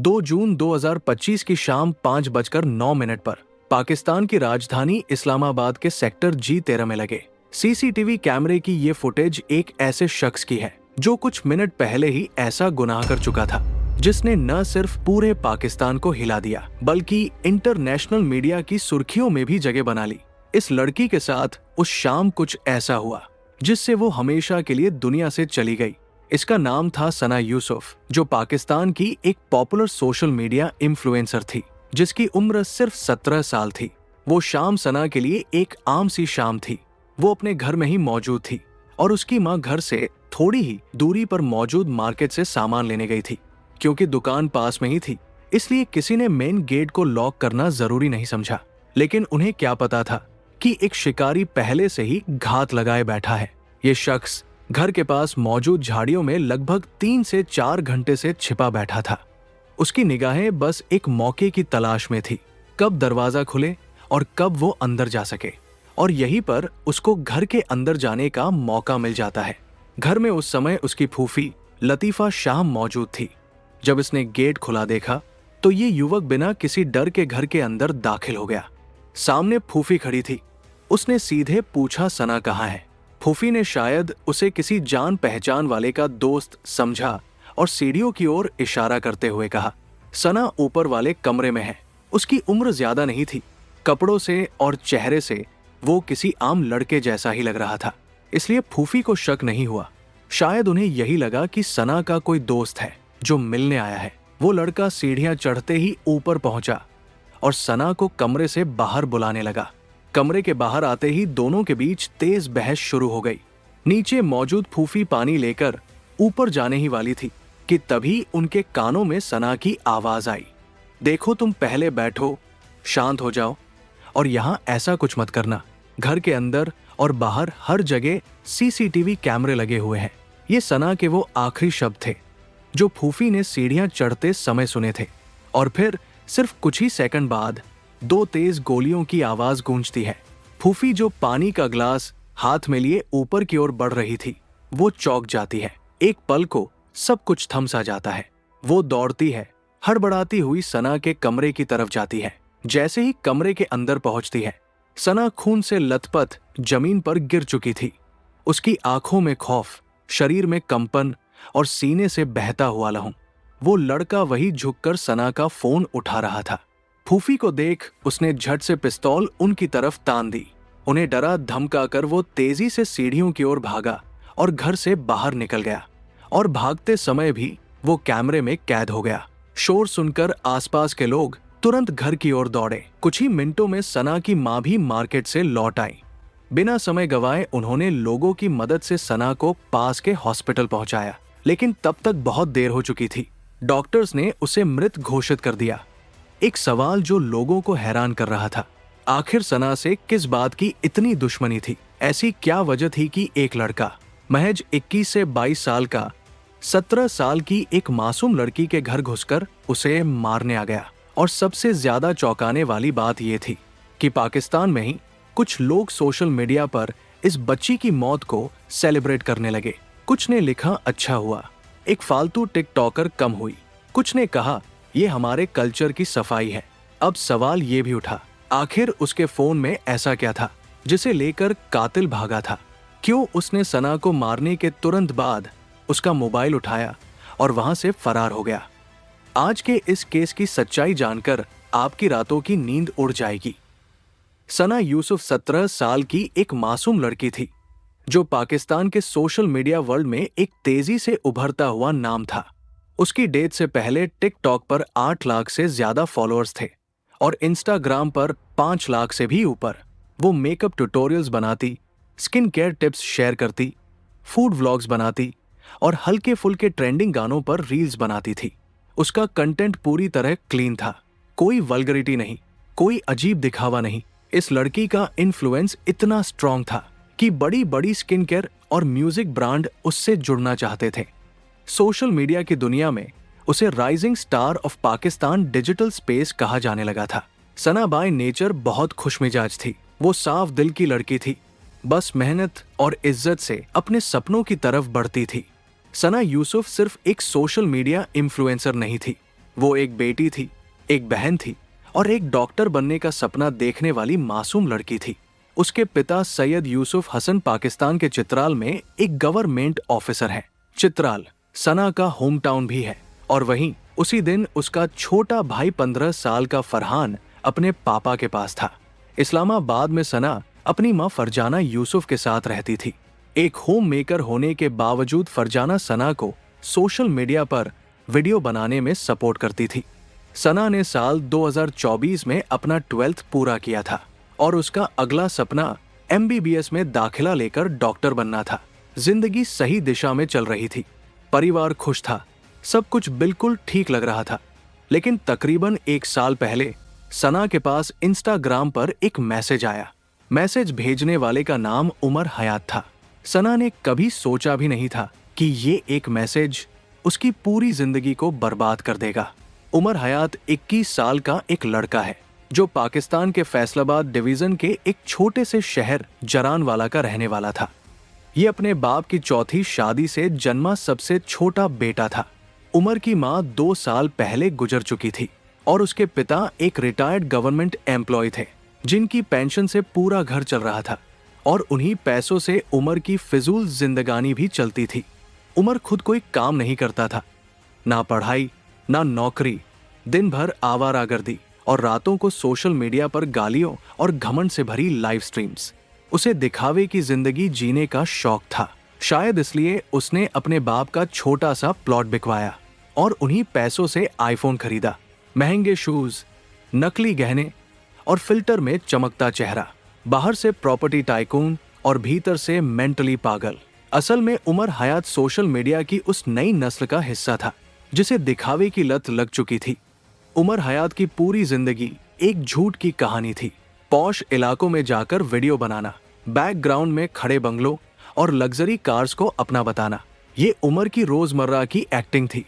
2 जून 2025 की शाम 5:09 पर पाकिस्तान की राजधानी इस्लामाबाद के सेक्टर G13 में लगे सीसीटीवी कैमरे की ये फुटेज एक ऐसे शख्स की है जो कुछ मिनट पहले ही ऐसा गुनाह कर चुका था जिसने न सिर्फ पूरे पाकिस्तान को हिला दिया बल्कि इंटरनेशनल मीडिया की सुर्खियों में भी जगह बना ली। इस लड़की के साथ उस शाम कुछ ऐसा हुआ जिससे वो हमेशा के लिए दुनिया से चली गई। इसका नाम था सना यूसुफ, जो पाकिस्तान की एक पॉपुलर सोशल मीडिया इन्फ्लुएंसर थी जिसकी उम्र सिर्फ 17 साल थी। वो शाम सना के लिए एक आम सी शाम थी। वो अपने घर में ही मौजूद थी और उसकी माँ घर से थोड़ी ही दूरी पर मौजूद मार्केट से सामान लेने गई थी। क्योंकि दुकान पास में ही थी इसलिए किसी ने मेन गेट को लॉक करना जरूरी नहीं समझा। लेकिन उन्हें क्या पता था कि एक शिकारी पहले से ही घात लगाए बैठा है। ये शख्स घर के पास मौजूद झाड़ियों में लगभग 3 से 4 घंटे से छिपा बैठा था। उसकी निगाहें बस एक मौके की तलाश में थी, कब दरवाजा खुले और कब वो अंदर जा सके। और यहीं पर उसको घर के अंदर जाने का मौका मिल जाता है। घर में उस समय उसकी फूफी लतीफा शाह मौजूद थी। जब इसने गेट खुला देखा तो ये युवक बिना किसी डर के घर के अंदर दाखिल हो गया। सामने फूफी खड़ी थी। उसने सीधे पूछा, सना कहाँ है? फूफी ने शायद उसे किसी जान पहचान वाले का दोस्त समझा और सीढ़ियों की ओर इशारा करते हुए कहा, सना ऊपर वाले कमरे में है। उसकी उम्र ज्यादा नहीं थी। कपड़ों से और चेहरे से वो किसी आम लड़के जैसा ही लग रहा था, इसलिए फूफी को शक नहीं हुआ। शायद उन्हें यही लगा कि सना का कोई दोस्त है जो मिलने आया है। वो लड़का सीढ़ियां चढ़ते ही ऊपर पहुंचा और सना को कमरे से बाहर बुलाने लगा। कमरे के बाहर आते ही दोनों के बीच तेज बहस शुरू हो गई। नीचे मौजूद फूफी पानी लेकर ऊपर जाने ही वाली थी कि तभी उनके कानों में सना की आवाज आई, देखो तुम पहले बैठो, शांत हो जाओ और यहाँ ऐसा कुछ मत करना। घर के अंदर और बाहर हर जगह सीसीटीवी कैमरे लगे हुए हैं। ये सना के वो आखिरी शब्द थे जो फूफी ने सीढ़ियां चढ़ते समय सुने थे। और फिर सिर्फ कुछ ही सेकंड बाद 2 तेज गोलियों की आवाज गूंजती है। फूफी जो पानी का ग्लास हाथ में लिए ऊपर की ओर बढ़ रही थी, वो चौंक जाती है। एक पल को सब कुछ थम सा जाता है। वो दौड़ती है, हड़बड़ाती हुई सना के कमरे की तरफ जाती है। जैसे ही कमरे के अंदर पहुंचती है, सना खून से लथपथ जमीन पर गिर चुकी थी। उसकी आंखों में खौफ, शरीर में कंपन और सीने से बहता हुआ लहू। वो लड़का वही झुककर सना का फोन उठा रहा था। फूफी को देख उसने झट से पिस्तौल उनकी तरफ तान दी। उन्हें डरा धमकाकर वो तेजी से सीढ़ियों की ओर भागा और घर से बाहर निकल गया। और भागते समय भी वो कैमरे में कैद हो गया। शोर सुनकर आसपास के लोग तुरंत घर की ओर दौड़े। कुछ ही मिनटों में सना की मां भी मार्केट से लौट आई। बिना समय गवाए उन्होंने लोगों की मदद से सना को पास के हॉस्पिटल पहुंचाया, लेकिन तब तक बहुत देर हो चुकी थी। डॉक्टर्स ने उसे मृत घोषित कर दिया। एक सवाल जो लोगों को हैरान कर रहा था, आखिर सना से किस बात की इतनी दुश्मनी थी? ऐसी क्या वजह थी कि एक लड़का महज 21 से 22 साल का 17 साल की एक मासूम लड़की के घर घुसकर उसे मारने आ गया? और सबसे ज्यादा चौंकाने वाली बात यह थी कि पाकिस्तान में ही कुछ लोग सोशल मीडिया पर इस बच्ची की मौत को सेलिब्रेट करने लगे। कुछ ने लिखा, अच्छा हुआ, एक फालतू टिकटॉकर कम हुई। कुछ ने कहा, ये हमारे कल्चर की सफाई है। अब सवाल ये भी उठा, आखिर उसके फोन में ऐसा क्या था जिसे लेकर कातिल भागा था? क्यों उसने सना को मारने के तुरंत बाद उसका मोबाइल उठाया और वहां से फरार हो गया? आज के इस केस की सच्चाई जानकर आपकी रातों की नींद उड़ जाएगी। सना यूसुफ 17 साल की एक मासूम लड़की थी जो पाकिस्तान के सोशल मीडिया वर्ल्ड में एक तेजी से उभरता हुआ नाम था। उसकी डेथ से पहले टिकटॉक पर 8 लाख से ज्यादा फॉलोअर्स थे और इंस्टाग्राम पर 5 लाख से भी ऊपर। वो मेकअप ट्यूटोरियल्स बनाती, स्किन केयर टिप्स शेयर करती, फूड व्लॉग्स बनाती और हल्के फुल्के ट्रेंडिंग गानों पर रील्स बनाती थी। उसका कंटेंट पूरी तरह क्लीन था, कोई वल्गरिटी नहीं, कोई अजीब दिखावा नहीं। इस लड़की का इन्फ्लुएंस इतना स्ट्रॉन्ग था कि बड़ी बड़ी स्किन केयर और म्यूजिक ब्रांड उससे जुड़ना चाहते थे। सोशल मीडिया की दुनिया में उसे rising star of Pakistan digital space कहा जाने लगा था। सना बाय नेचर बहुत खुशमिजाज थी। वो साफ दिल की लड़की थी, बस मेहनत और इज्जत से अपने सपनों की तरफ बढ़ती थी। सना यूसुफ सिर्फ एक सोशल मीडिया इन्फ्लुएंसर नहीं थी, वो एक बेटी थी, एक बहन थी और एक डॉक्टर बनने का सपना देखने वाली मासूम लड़की थी। उसके पिता सैयद यूसुफ हसन पाकिस्तान के चित्राल में एक गवर्नमेंट ऑफिसर हैं। चित्राल सना का होम टाउन भी है और वहीं उसी दिन उसका छोटा भाई 15 साल का फरहान अपने पापा के पास था। इस्लामाबाद में सना अपनी मां फरजाना यूसुफ के साथ रहती थी। एक होम मेकर होने के बावजूद फरजाना सना को सोशल मीडिया पर वीडियो बनाने में सपोर्ट करती थी। सना ने साल 2024 में अपना 12th पूरा किया था और उसका अगला सपना MBBS में दाखिला लेकर डॉक्टर बनना था। जिंदगी सही दिशा में चल रही थी, परिवार खुश था, सब कुछ बिल्कुल ठीक लग रहा था। लेकिन तकरीबन 1 साल पहले सना के पास इंस्टाग्राम पर एक मैसेज आया। मैसेज भेजने वाले का नाम उमर हयात था। सना ने कभी सोचा भी नहीं था कि ये एक मैसेज उसकी पूरी जिंदगी को बर्बाद कर देगा। उमर हयात 21 साल का एक लड़का है जो पाकिस्तान के फैसलाबाद डिवीजन के एक छोटे से शहर जरानवाला का रहने वाला था। ये अपने बाप की चौथी शादी से जन्मा सबसे छोटा बेटा था। उमर की मां 2 साल पहले गुजर चुकी थी और उसके पिता एक रिटायर्ड गवर्नमेंट एम्प्लॉय थे जिनकी पेंशन से पूरा घर चल रहा था और उन्हीं पैसों से उमर की फिजूल जिंदगानी भी चलती थी। उमर खुद कोई काम नहीं करता था, ना पढ़ाई ना नौकरी, दिन भर आवारागर्दी और रातों को सोशल मीडिया पर गालियों और घमंड से भरी लाइव स्ट्रीम्स। उसे दिखावे की जिंदगी जीने का शौक था। शायद इसलिए उसने अपने बाप का छोटा सा प्लॉट बिकवाया और उन्हीं पैसों से आईफोन खरीदा। महंगे शूज, नकली गहने और फिल्टर में चमकता चेहरा। बाहर से प्रॉपर्टी टाइकून और भीतर से मेंटली पागल। असल में उमर हयात सोशल मीडिया की उस नई नस्ल का हिस्सा था जिसे दिखावे की लत लग चुकी थी। उमर हयात की पूरी जिंदगी एक झूठ की कहानी थी। पॉश इलाकों में जाकर वीडियो बनाना, बैकग्राउंड में खड़े बंगलों और लग्जरी कार्स को अपना बताना, ये उमर की रोजमर्रा की एक्टिंग थी।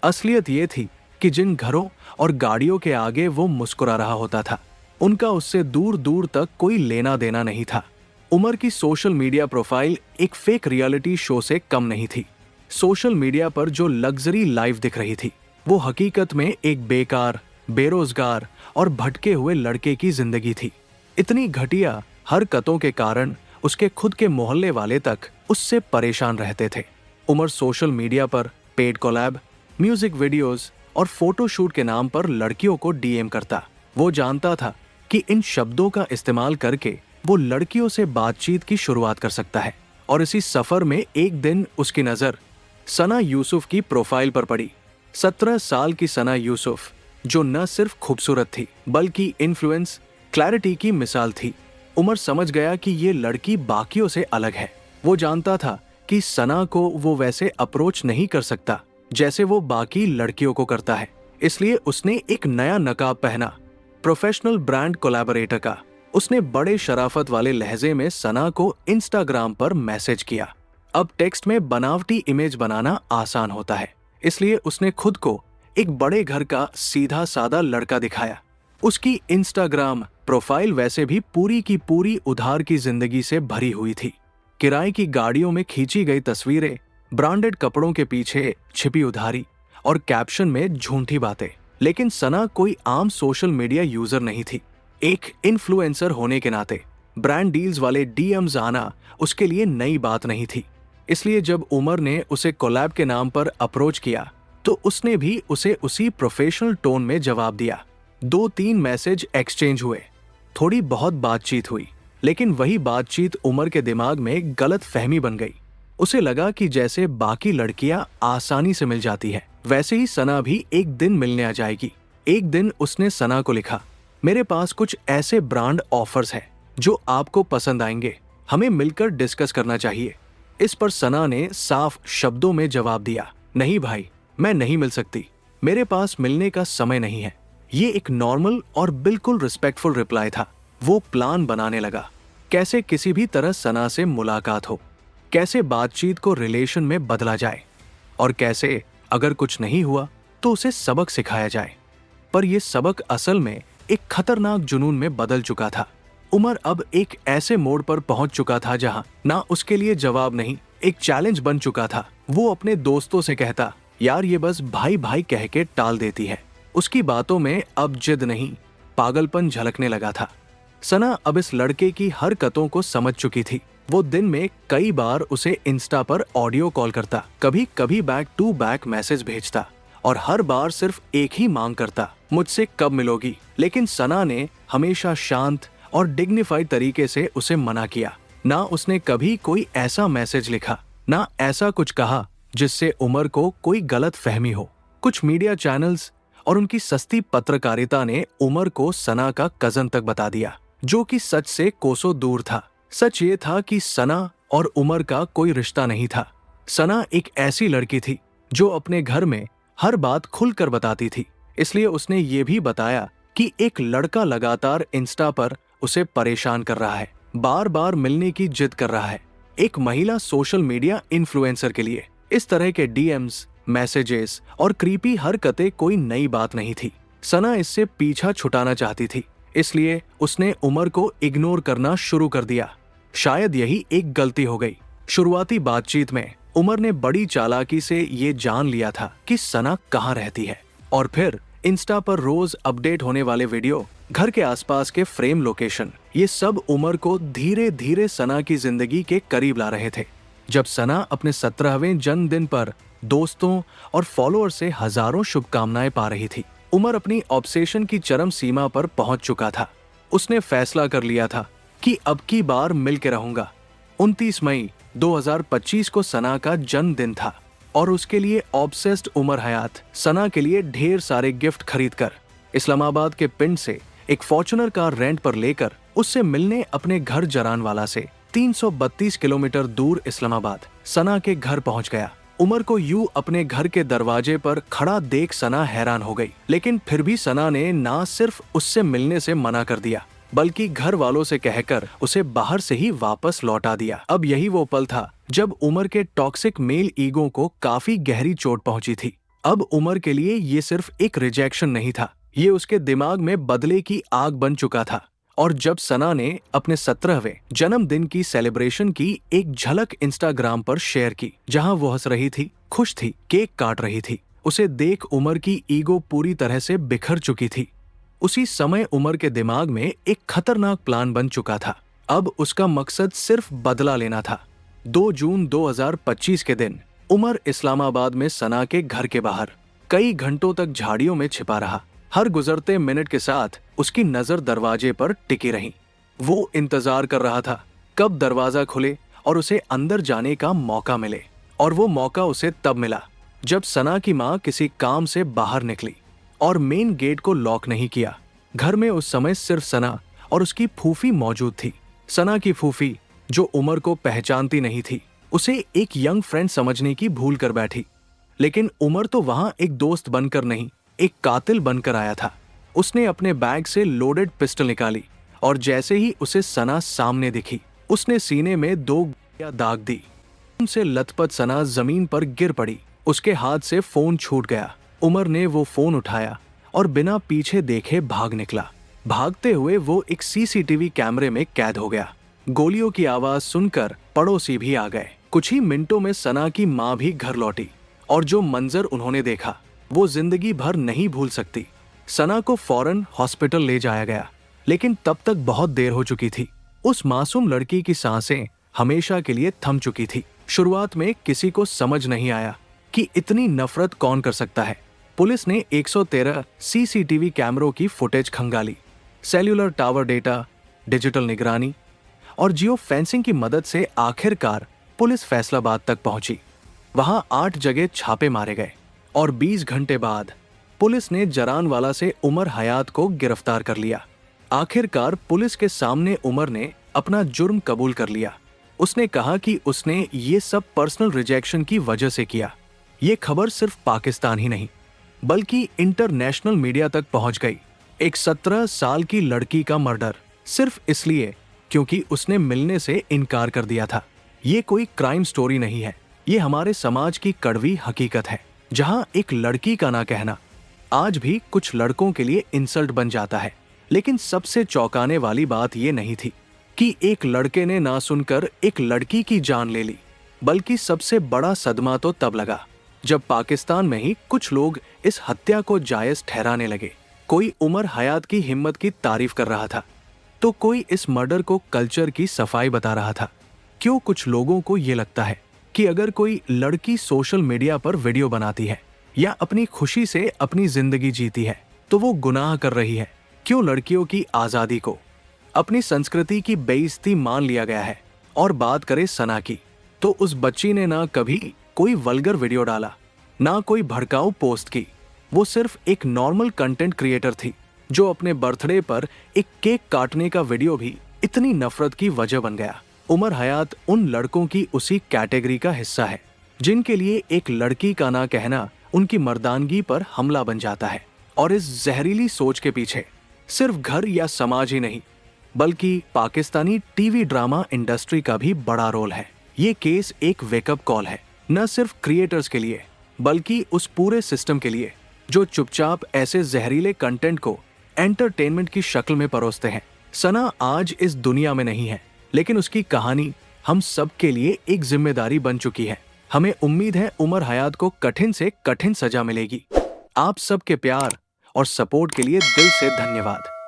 असलियत ये थी कि जिन घरों और गाड़ियों के आगे वो मुस्कुरा रहा होता था, उनका उससे दूर दूर तक कोई लेना देना नहीं था। उमर की सोशल मीडिया प्रोफाइल एक फेक रियलिटी शो से कम नहीं थी। सोशल मीडिया पर जो लग्जरी लाइफ दिख रही थी वो हकीकत में एक बेकार, बेरोजगार और भटके हुए लड़के की जिंदगी थी। इतनी घटिया हरकतों के कारण उसके खुद के मोहल्ले वाले तक उससे परेशान रहते थे। उमर सोशल मीडिया पर पेड कोलैब, म्यूजिक वीडियोस और फोटोशूट के नाम पर लड़कियों को DM करता। वो जानता था कि इन शब्दों का इस्तेमाल करके वो लड़कियों से बातचीत की शुरुआत कर सकता है। और इसी सफर में एक दिन उसकी नजर सना यूसुफ की प्रोफाइल पर पड़ी। 17 साल की सना यूसुफ जो न सिर्फ खूबसूरत थी बल्कि इन्फ्लुएंस, क्लैरिटी की मिसाल थी। उमर समझ गया कि ये लड़की बाकियों से अलग है। वो जानता था कि सना को वो वैसे अप्रोच नहीं कर सकता जैसे वो बाकी लड़कियों को करता है। इसलिए उसने एक नया नकाब पहना, प्रोफेशनल ब्रांड कोलैबोरेटर का। उसने बड़े शराफत वाले लहजे में सना को इंस्टाग्राम पर मैसेज किया। अब टेक्स्ट में बनावटी इमेज बनाना आसान होता है, इसलिए उसने खुद को एक बड़े घर का सीधा सादा लड़का दिखाया। उसकी इंस्टाग्राम प्रोफाइल वैसे भी पूरी की पूरी उधार की जिंदगी से भरी हुई थी। किराए की गाड़ियों में खींची गई तस्वीरें, ब्रांडेड कपड़ों के पीछे छिपी उधारी और कैप्शन में झूठी बातें। लेकिन सना कोई आम सोशल मीडिया यूजर नहीं थी। एक इन्फ्लुएंसर होने के नाते ब्रांड डील्स वाले DMs आना उसके लिए नई बात नहीं थी। इसलिए जब उमर ने उसे कोलैब के नाम पर अप्रोच किया तो उसने भी उसे उसी प्रोफेशनल टोन में जवाब दिया। 2-3 मैसेज एक्सचेंज हुए, थोड़ी बहुत बातचीत हुई, लेकिन वही बातचीत उमर के दिमाग में गलत फहमी बन गई। उसे लगा कि जैसे बाकी लड़कियां आसानी से मिल जाती है, वैसे ही सना भी एक दिन मिलने आ जाएगी। एक दिन उसने सना को लिखा, मेरे पास कुछ ऐसे ब्रांड ऑफर्स हैं जो आपको पसंद आएंगे, हमें मिलकर डिस्कस करना चाहिए। इस पर सना ने साफ शब्दों में जवाब दिया, नहीं भाई, मैं नहीं मिल सकती, मेरे पास मिलने का समय नहीं है। ये एक नॉर्मल और बिल्कुल रिस्पेक्टफुल रिप्लाई था। वो प्लान बनाने लगा, कैसे किसी भी तरह सना से मुलाकात हो, कैसे बातचीत को रिलेशन में बदला जाए और कैसे अगर कुछ नहीं हुआ तो उसे सबक सिखाया जाए। पर यह सबक असल में एक खतरनाक जुनून में बदल चुका था। उमर अब एक ऐसे मोड़ पर पहुंच चुका था जहां ना उसके लिए जवाब नहीं, एक चैलेंज बन चुका था। वो अपने दोस्तों से कहता, यार ये बस भाई भाई कह के टाल देती है, उसकी बातों में अब जिद नहीं, पागलपन झलकने लगा था। सना अब इस लड़के की हरकतों को समझ चुकी थी। वो दिन में कई बार उसे इंस्टा पर ऑडियो कॉल करता, कभी कभी बैक टू बैक मैसेज भेजता और हर बार सिर्फ एक ही मांग करता, मुझसे कब मिलोगी। लेकिन सना ने हमेशा शांत और डिग्निफाइड तरीके से उसे मना किया। ना उसने कभी कोई ऐसा मैसेज लिखा, ना ऐसा कुछ कहा जिससे उमर को कोई गलत फहमी हो। कुछ मीडिया चैनल्स और उनकी सस्ती पत्रकारिता ने उमर को सना का कजन तक बता दिया, जो कि सच से कोसों दूर था। सच ये था कि सना और उमर का कोई रिश्ता नहीं था। सना एक ऐसी लड़की थी जो अपने घर में हर बात खुलकर बताती थी, इसलिए उसने ये भी बताया कि एक लड़का लगातार इंस्टा पर उसे परेशान कर रहा है, बार बार मिलने की जिद कर रहा है। एक महिला सोशल मीडिया इन्फ्लुएंसर के लिए इस तरह के डीएम्स, मैसेजेस और क्रीपी हरकतें कोई नई बात नहीं थी। सना इससे पीछा छुटाना चाहती थी, इसलिए उसने उमर को इग्नोर करना शुरू कर दिया। शायद यही एक गलती हो गई। शुरुआती बातचीत में उमर ने बड़ी चालाकी से ये जान लिया था कि सना कहाँ रहती है, और फिर इंस्टा पर रोज अपडेट होने वाले वीडियो, घर के आसपास के फ्रेम लोकेशन, ये सब उमर को धीरे धीरे सना की जिंदगी के करीब ला रहे थे। जब सना अपने 17वें जन्मदिन पर दोस्तों और फॉलोअर से हजारों शुभकामनाएं पा रही थी, उमर अपनी ऑब्सेशन की चरम सीमा पर पहुंच चुका था। उसने फैसला कर लिया था कि अब की बार मिल के रहूंगा। 29 मई 2025 को सना का जन्मदिन था और उसके लिए ऑब्सेस्ड उमर हयात सना के लिए ढेर सारे गिफ्ट खरीदकर इस्लामाबाद के पिंड से एक फॉर्च्यूनर कार रेंट पर लेकर उससे मिलने अपने घर जरानवाला से 332 किलोमीटर दूर इस्लामाबाद सना के घर पहुंच गया। उमर को यूं अपने घर के दरवाजे पर खड़ा देख सना हैरान हो गई, लेकिन फिर भी सना ने ना सिर्फ उससे मिलने से मना कर दिया, बल्कि घर वालों से कहकर उसे बाहर से ही वापस लौटा दिया। अब यही वो पल था जब उमर के टॉक्सिक मेल ईगो को काफी गहरी चोट पहुंची थी। अब उमर के लिए ये सिर्फ एक रिजेक्शन नहीं था, ये उसके दिमाग में बदले की आग बन चुका था। और जब सना ने अपने 17वें जन्मदिन की सेलिब्रेशन की एक झलक इंस्टाग्राम पर शेयर की, जहां वो हंस रही थी, खुश थी, केक काट रही थी, उसे देख उमर की ईगो पूरी तरह से बिखर चुकी थी। उसी समय उमर के दिमाग में एक खतरनाक प्लान बन चुका था। अब उसका मकसद सिर्फ बदला लेना था। 2 जून 2025 के दिन उमर इस्लामाबाद में सना के घर के बाहर कई घंटों तक झाड़ियों में छिपा रहा। हर गुजरते मिनट के साथ उसकी नजर दरवाजे पर टिकी रही। वो इंतजार कर रहा था कब दरवाजा खुले और उसे अंदर जाने का मौका मिले। और वो मौका उसे तब मिला जब सना की माँ किसी काम से बाहर निकली और मेन गेट को लॉक नहीं किया। घर में उस समय सिर्फ सना और उसकी फूफी मौजूद थी। सना की फूफी, जो उमर को पहचानती नहीं थी, उसे एक यंग फ्रेंड समझने की भूल कर बैठी। लेकिन उमर तो वहां एक दोस्त बनकर नहीं, एक कातिल बनकर आया था। उसने अपने बैग से लोडेड पिस्टल निकाली और जैसे ही उसे सना सामने दिखी, उसने सीने में 2 गोलियां दाग दी। उनसे लथपथ सना जमीन पर गिर पड़ी। उसके हाथ से फोन छूट गया। उमर ने वो फोन उठाया और बिना पीछे देखे भाग निकला। भागते हुए वो एक सीसीटीवी कैमरे में कैद हो गया। गोलियों की आवाज सुनकर पड़ोसी भी आ गए। कुछ ही मिनटों में सना की माँ भी घर लौटी और जो मंजर उन्होंने देखा वो जिंदगी भर नहीं भूल सकती। सना को फौरन हॉस्पिटल ले जाया गया, लेकिन तब तक बहुत देर हो चुकी थी। उस मासूम लड़की की सांसें हमेशा के लिए थम चुकी थी। शुरुआत में किसी को समझ नहीं आया कि इतनी नफरत कौन कर सकता है। पुलिस ने 113 सीसीटीवी कैमरों की फुटेज खंगाली। सेल्यूलर टावर डेटा, डिजिटल निगरानी और जियो फेंसिंग की मदद से आखिरकार पुलिस फैसलाबाद तक पहुंची। वहां 8 जगह छापे मारे गए और 20 घंटे बाद पुलिस ने जरानवाला से उमर हयात को गिरफ्तार कर लिया। आखिरकार पुलिस के सामने उमर ने अपना जुर्म कबूल कर लिया। उसने कहा कि उसने ये सब पर्सनल रिजेक्शन की वजह से किया। ये खबर सिर्फ पाकिस्तान ही नहीं बल्कि इंटरनेशनल मीडिया तक पहुंच गई। एक 17 साल की लड़की का मर्डर सिर्फ इसलिए क्योंकि उसने मिलने से इनकार कर दिया था। ये कोई क्राइम स्टोरी नहीं है, ये हमारे समाज की कड़वी हकीकत है, जहां एक लड़की का ना कहना आज भी कुछ लड़कों के लिए इंसल्ट बन जाता है। लेकिन सबसे चौंकाने वाली बात ये नहीं थी कि एक लड़के ने ना सुनकर एक लड़की की जान ले ली, बल्कि सबसे बड़ा सदमा तो तब लगा जब पाकिस्तान में ही कुछ लोग इस हत्या को जायज ठहराने लगे। कोई उमर हयात की हिम्मत की तारीफ कर रहा था, तो कोई इस मर्डर को कल्चर की सफाई बता रहा था। क्यों कुछ लोगों को ये लगता है कि अगर कोई लड़की सोशल मीडिया पर वीडियो बनाती है या अपनी खुशी से अपनी जिंदगी जीती है तो वो गुनाह कर रही है? क्यों लड़कियों की आजादी को अपनी संस्कृति की बेइज्जती मान लिया गया है? और बात करें सना की, तो उस बच्ची ने ना कभी कोई वल्गर वीडियो डाला, ना कोई भड़काऊ पोस्ट की। वो सिर्फ एक नॉर्मल कंटेंट क्रिएटर थी जो अपने बर्थडे पर एक केक काटने का वीडियो भी इतनी नफरत की वजह बन गया। उमर हयात उन लड़कों की उसी कैटेगरी का हिस्सा है जिनके लिए एक लड़की का ना कहना उनकी मर्दानगी पर हमला बन जाता है। और इस जहरीली सोच के पीछे सिर्फ घर या समाज ही नहीं, बल्कि पाकिस्तानी टीवी ड्रामा इंडस्ट्री का भी बड़ा रोल है। ये केस एक वेकअप कॉल है, न सिर्फ क्रिएटर्स के लिए बल्कि उस पूरे सिस्टम के लिए जो चुपचाप ऐसे जहरीले कंटेंट को एंटरटेनमेंट की शक्ल में परोसते हैं। सना आज इस दुनिया में नहीं है, लेकिन उसकी कहानी हम सब के लिए एक जिम्मेदारी बन चुकी है। हमें उम्मीद है उमर हयात को कठिन से कठिन सजा मिलेगी। आप सबके प्यार और सपोर्ट के लिए दिल से धन्यवाद।